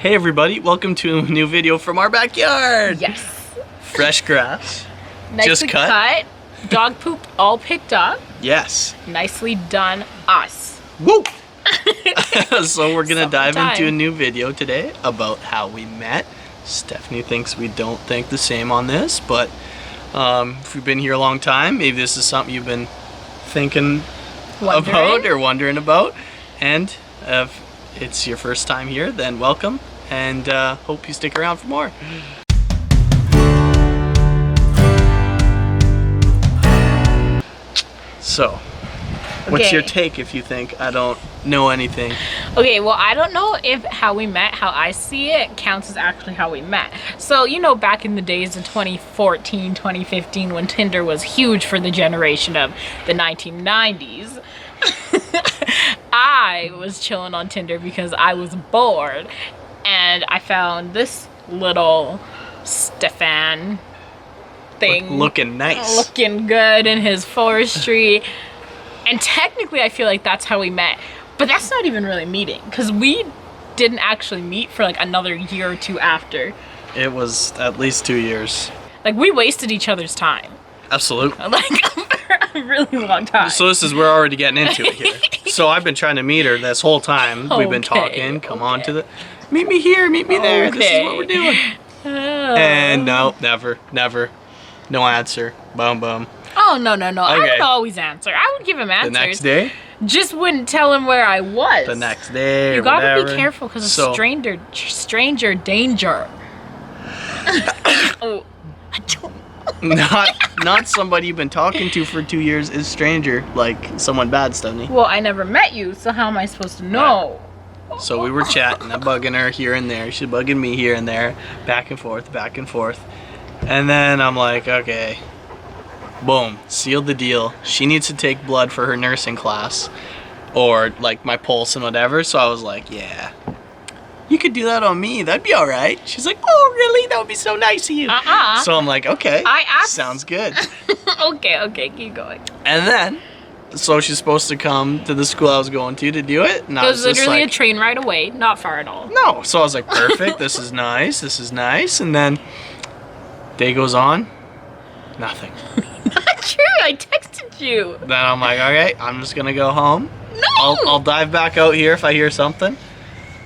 Hey everybody, welcome to a new video from our backyard. Yes. Fresh grass. Nicely Just cut. Dog poop all picked up. Yes. Nicely done, us. Woo! So we're gonna dive Time. into a new video today about how we met. Stephanie thinks we don't think the same on this, but if you've been here a long time, maybe this is something you've been thinking about or wondering about. And if it's your first time here, then welcome, and hope you stick around for more. So, what's your take if you think I don't know anything? Okay, well, I don't know if how we met, how I see it, counts as actually how we met. So, you know, back in the days of 2014, 2015, when Tinder was huge for the generation of the 1990s, I was chilling on Tinder because I was bored, and I found this little Stefan thing. Looking nice. Looking good in his forestry. And technically I feel like that's how we met, but that's not even really meeting, because we didn't actually meet for like another year or two after. It was at least 2 years. Like, we wasted each other's time. Absolutely. Like, for a really long time. So this is, we're already getting into it here. So I've been trying to meet her this whole time. We've been talking, come on to the, meet me here, meet me there, this is what we're doing. And no, never, no answer, boom, boom. Oh, no. Okay. I would always answer. I would give him answers. The next day? Just wouldn't tell him where I was. The next day, you gotta whatever. be careful, because of stranger danger. Oh, I don't. Not somebody you've been talking to for 2 years is stranger, like someone bad, Stephanie. Well, I never met you, so how am I supposed to know? Right. So we were chatting, I'm bugging her here and there, she's bugging me here and there, back and forth. And then I'm like, okay, boom, sealed the deal. She needs to take blood for her nursing class, or like my pulse and whatever. So I was like, yeah, you could do that on me, that'd be all right. She's like, oh really, that would be so nice of you. So I'm like, okay, sounds good. Okay, keep going. And then, so she's supposed to come to the school I was going to do it. And it was literally a train ride away, not far at all. No, so I was like, perfect, this is nice. And then day goes on, nothing. Not true, I texted you. Then I'm like, okay, I'm just gonna go home. No! I'll dive back out here if I hear something.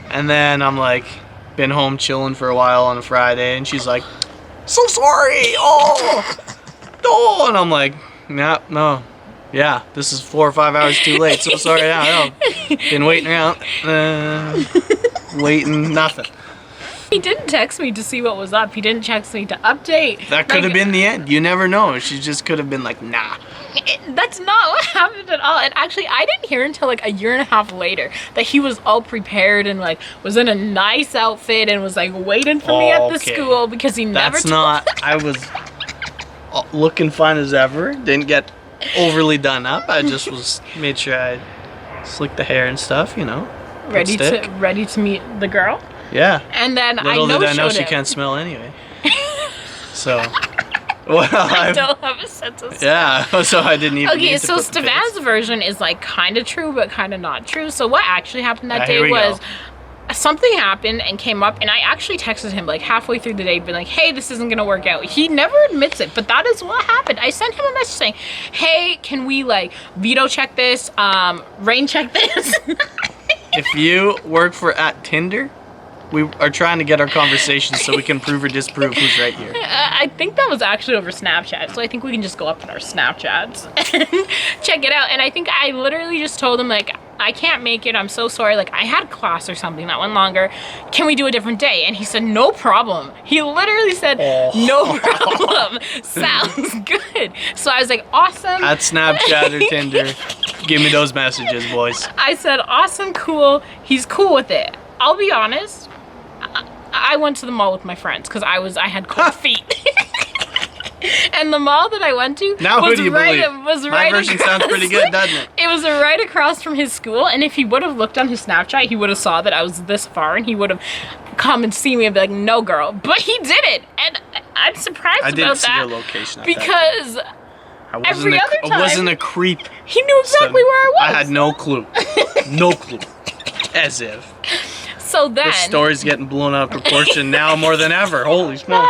And then I'm like, been home chilling for a while on a Friday, and she's like, so sorry, oh, and I'm like, no, yeah, this is 4 or 5 hours too late, so sorry, I know. Been waiting around, waiting, nothing. He didn't text me to see what was up. He didn't text me to update. That could have been the end. You never know. She just could have been like, nah. That's not what happened at all. And actually, I didn't hear until like a year and a half later that he was all prepared and like was in a nice outfit and was like waiting for me at the school, because he never I was looking fine as ever. Didn't get overly done up. I just made sure I slicked the hair and stuff, you know. Ready to meet the girl. Yeah. And then Little did I know she can't smell anyway. So, well, I don't have a sense of smell. Yeah, so I didn't even. Okay, so Stefan's version is like kind of true, but kind of not true. So what actually happened that day was something happened and came up, and I actually texted him like halfway through the day, being like, hey, this isn't gonna work out. He never admits it, but that is what happened. I sent him a message saying, hey, can we like veto check this, rain check this? If you work for @Tinder, we are trying to get our conversations so we can prove or disprove who's right here. I think that was actually over Snapchat, so I think we can just go up in our Snapchats and check it out. And I think I literally just told him, like, I can't make it, I'm so sorry, like, I had class or something that went longer, can we do a different day? And he said, no problem. He literally said, no problem, sounds good. So I was like, awesome. At Snapchat or Tinder, give me those messages, boys. I said, awesome, cool, he's cool with it. I'll be honest, I went to the mall with my friends because I had cold feet. And the mall that I went to was My version sounds pretty good, doesn't it? It was right across from his school, and if he would have looked on his Snapchat, he would have saw that I was this far, and he would have come and see me and be like, no, girl. But he didn't, and I'm surprised about that. I didn't see your location at because every other time, I wasn't a creep. He knew exactly where I was. I had no clue. No clue. As if. So then... This story's getting blown out of proportion now more than ever. Holy smoke.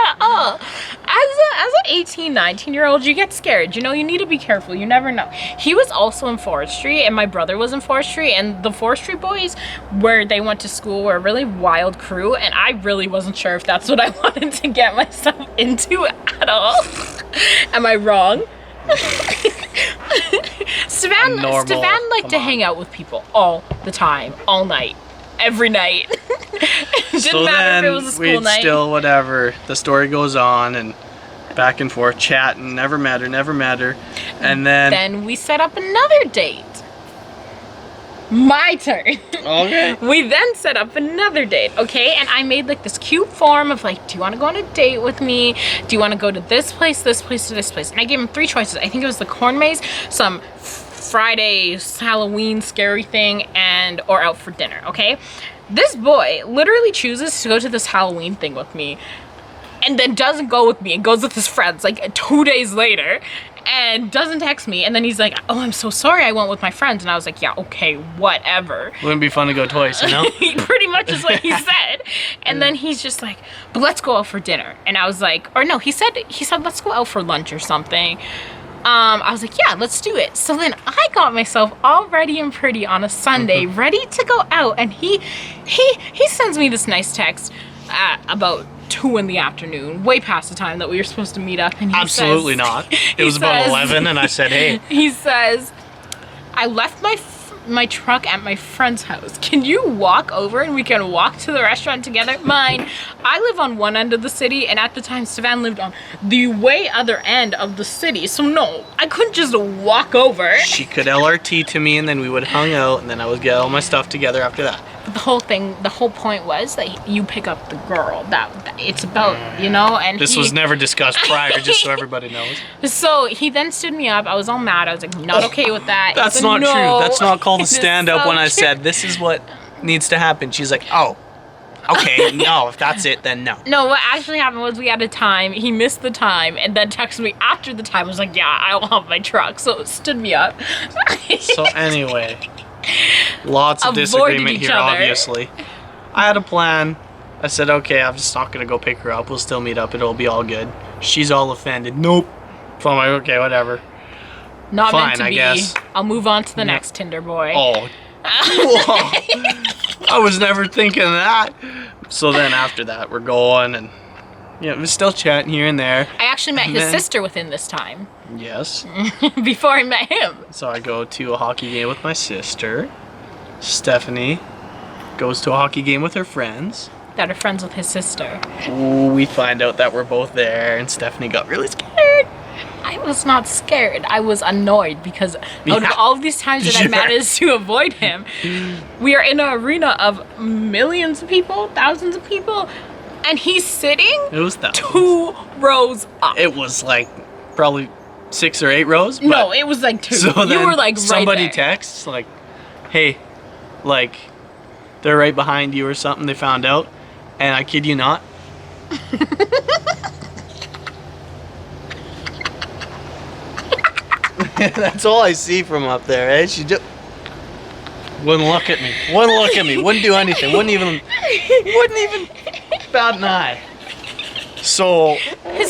As an 18, 19-year-old, you get scared. You know, you need to be careful. You never know. He was also in forestry, and my brother was in forestry, and the forestry boys, where they went to school, were a really wild crew, and I really wasn't sure if that's what I wanted to get myself into at all. Am I wrong? Stephan liked to hang out with people all the time, all night, every night. Didn't matter if it was a school night. Still, whatever. The story goes on, and back and forth, chatting, never matter. And then we set up another date. My turn. Okay. We then set up another date, okay? And I made like this cute form of like, do you want to go on a date with me? Do you want to go to this place, to this place? And I gave him 3 choices. I think it was the corn maze, some Friday Halloween scary thing, or out for dinner, okay? This boy literally chooses to go to this Halloween thing with me and then doesn't go with me and goes with his friends like 2 days later and doesn't text me. And then he's like, oh, I'm so sorry, I went with my friends. And I was like, yeah, okay, whatever. Wouldn't it be fun to go twice, you know? Pretty much is what he said. And then he's just like, but let's go out for dinner. And I was like, or no, he said let's go out for lunch or something. I was like, yeah, let's do it. So then I got myself all ready and pretty on a Sunday, ready to go out. And he sends me this nice text at about 2 in the afternoon, way past the time that we were supposed to meet up. And he Absolutely says, not. It was about 11 and I said, hey. He says, I left my truck at my friend's house. Can you walk over and we can walk to the restaurant together? Mine, I live on one end of the city, and at the time Stephan lived on the way other end of the city. So no, I couldn't just walk over. She could LRT to me and then we would hung out and then I would get all my stuff together after that. But the whole point was that you pick up the girl. That it's about, you know, and this was never discussed prior, just so everybody knows. So he then stood me up. I was all mad. I was like, not okay with that. That's not true. That's not called a stand-up so when I said, this is what needs to happen. She's like, oh, okay, no, if that's it, then no. No, what actually happened was we had a time. He missed the time and then texted me after the time. I was like, yeah, I don't have my truck. So it stood me up. So anyway, lots of disagreement here, obviously. I had a plan. I said, okay, I'm just not going to go pick her up. We'll still meet up. It'll be all good. She's all offended. Nope. So I'm like, okay, whatever. Not fine, meant to I be. guess. I'll move on to the next Tinder boy. Oh. Whoa. I was never thinking of that. So then after that, we're going and we're still chatting here and there. I actually met his sister within this time. Yes. Before I met him. So I go to a hockey game with my sister. Stephanie goes to a hockey game with her friends. That are friends with his sister. Ooh, we find out that we're both there and Stephanie got really scared. I was not scared. I was annoyed because out of all of these times that I managed to avoid him, we are in an arena of millions of people, thousands of people, and he's sitting it was 2 rows up. It was like probably 6 or 8 rows. No, it was like 2. So you were like somebody right there. texts like, hey, like they're right behind you or something. They found out. And I kid you not. That's all I see from up there, eh? She just wouldn't look at me. Wouldn't look at me. Wouldn't do anything. Wouldn't even bat an eye. So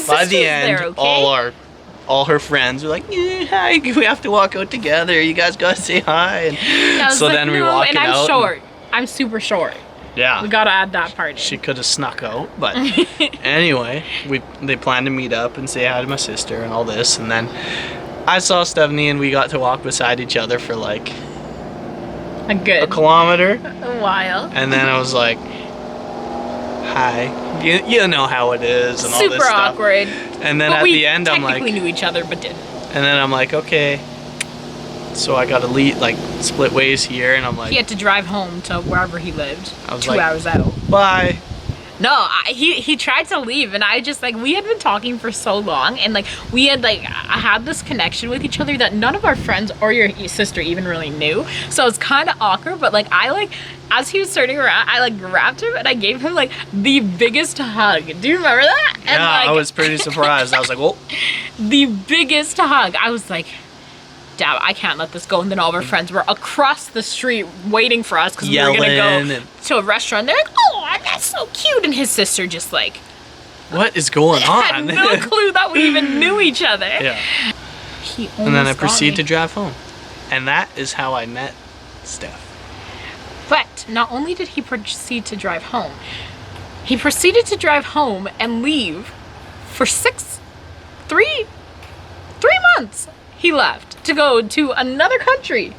by the end, there, okay? all her friends were like, yeah, hi, we have to walk out together. You guys gotta say hi. And so then we walk out. And I'm short. I'm super short. Yeah. We gotta add that part in. She could have snuck out, but anyway, they planned to meet up and say hi to my sister and all this, and then I saw Stephanie and we got to walk beside each other for like a kilometer. A while. And then I was like, hi. You know how it is and all this stuff. Super awkward. And then at the end I'm like, we technically knew each other but didn't. And then I'm like, okay. So I got to like split ways here, and I'm like, he had to drive home to wherever he lived. I was 2 like, hours out. Bye. No, he tried to leave, and I just like, we had been talking for so long, and like we had like had this connection with each other that none of our friends or your sister even really knew. So it's kind of awkward, but like I like, as he was turning around, I like grabbed him and I gave him like the biggest hug. Do you remember that? And, yeah, like, I was pretty surprised. I was like, well, the biggest hug. I was like, Dad, I can't let this go. And then all of our friends were across the street waiting for us because we were gonna go to a restaurant. They're like, oh, that's so cute. And his sister just like, what is going had on? no clue that we even knew each other. Yeah. He And then I almost got proceed me. to drive home. And that is how I met Steph. But not only did he proceed to drive home, he proceeded to drive home and leave for 3 months. He left to go to another country.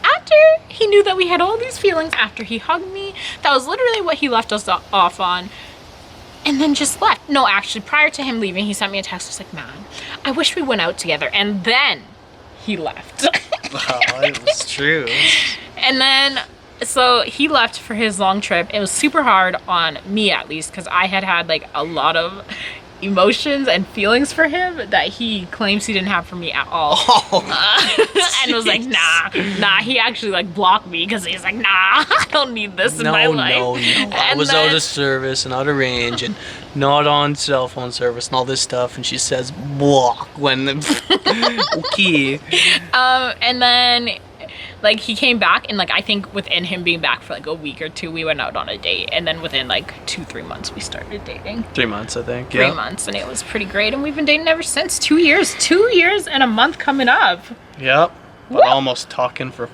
After he knew that we had all these feelings, after he hugged me, that was literally what he left us off on. And then just left. No, actually, prior to him leaving, he sent me a text. He was like, man, I wish we went out together. And then he left. Wow, it was true. And then, so he left for his long trip. It was super hard on me, at least, because I had like a lot of emotions and feelings for him that he claims he didn't have for me at all. Oh, and was like, nah, he actually like blocked me because he's like, nah, I don't need this in my life. No. I was out of service and out of range and not on cell phone service and all this stuff. And she says block when okay. And then like he came back, and like I think within him being back for like a week or two, we went out on a date, and then within like 2-3 months we started dating. 3 months, I think. 3 months, and it was pretty great, and we've been dating ever since. 2 years. 2 years and a month coming up. Yep. But almost talking for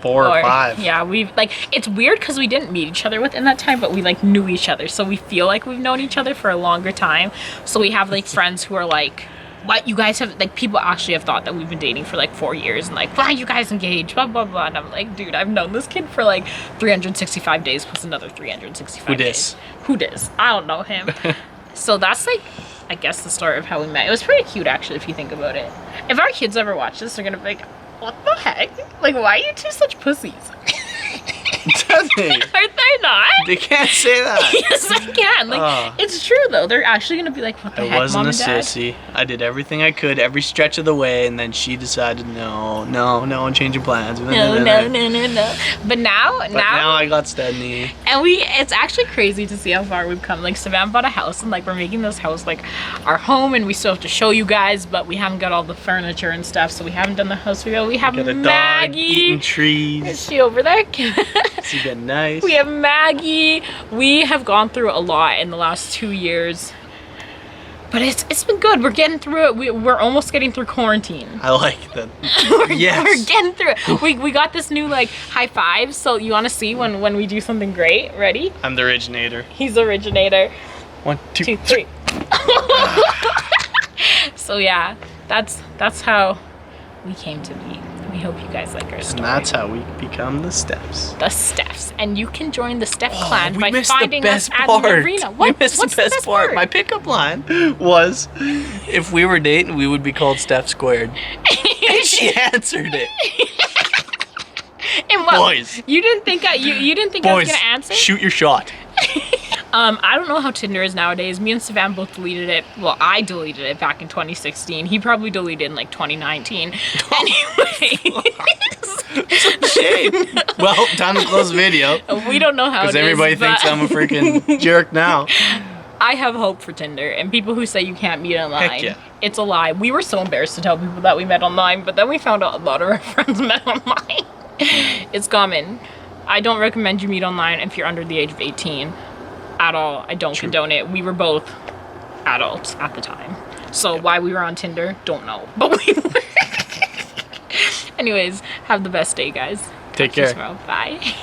4 or 5. Yeah, we've like, it's weird because we didn't meet each other within that time, but we like knew each other, so we feel like we've known each other for a longer time. So we have like friends who are like, what, you guys have, like, people actually have thought that we've been dating for like 4 years, and like, why you guys engaged, blah blah blah. And I'm like, dude, I've known this kid for like 365 days plus another 365 Who days. dis? Who dis? I don't know him. So that's like, I guess, the story of how we met. It was pretty cute, actually, if you think about it. If our kids ever watch this, they're gonna be like, what the heck? Like, why are you two such pussies? Does they? Aren't they not? They can't say that. Yes, I can. Like, it's true though. They're actually gonna be like, "What the heck, I wasn't Mom a and Dad?" sissy. I did everything I could every stretch of the way, and then she decided, no, I'm changing plans. No. But now, Now I got Stedney. and it's actually crazy to see how far we've come. Like, Savannah bought a house, and like we're making this house like our home, and we still have to show you guys, but we haven't got all the furniture and stuff, so we haven't done the house. We have Got a Maggie. dog eating Is trees. she over there? She getting nice. We have Maggie. We have gone through a lot in the last 2 years, but it's been good. We're getting through it. We're almost getting through quarantine. I like that. Yes. We're getting through it. We got this new like high five. So you want to see when we do something great? Ready? I'm the originator. He's the originator. 1, 2, 2, 3. So yeah, that's how we came to be. We hope you guys like our story. And that's how we become the Steps. The Stephs, and you can join the Steph clan we by missed finding the best us at part. the arena. We What? missed What's the best part. My pickup line was, if we were dating, we would be called Steph Squared. And she answered it. And what? Boys. You didn't think you didn't think I was Boys, gonna answer? shoot your shot. I don't know how Tinder is nowadays. Me and Savannah both deleted it. Well, I deleted it back in 2016. He probably deleted it in like 2019. Anyway. Shame. Well, time to close the video. We don't know how it is. Because everybody thinks but I'm a freaking jerk now. I have hope for Tinder, and people who say you can't meet online, Heck yeah. it's a lie. We were so embarrassed to tell people that we met online, but then we found out a lot of our friends met online. It's common. I don't recommend you meet online if you're under the age of 18 at all. I don't condone it. We were both adults at the time. So why we were on Tinder, don't know. But we were. Anyways, have the best day, guys. Take Talk to you care. tomorrow. Bye.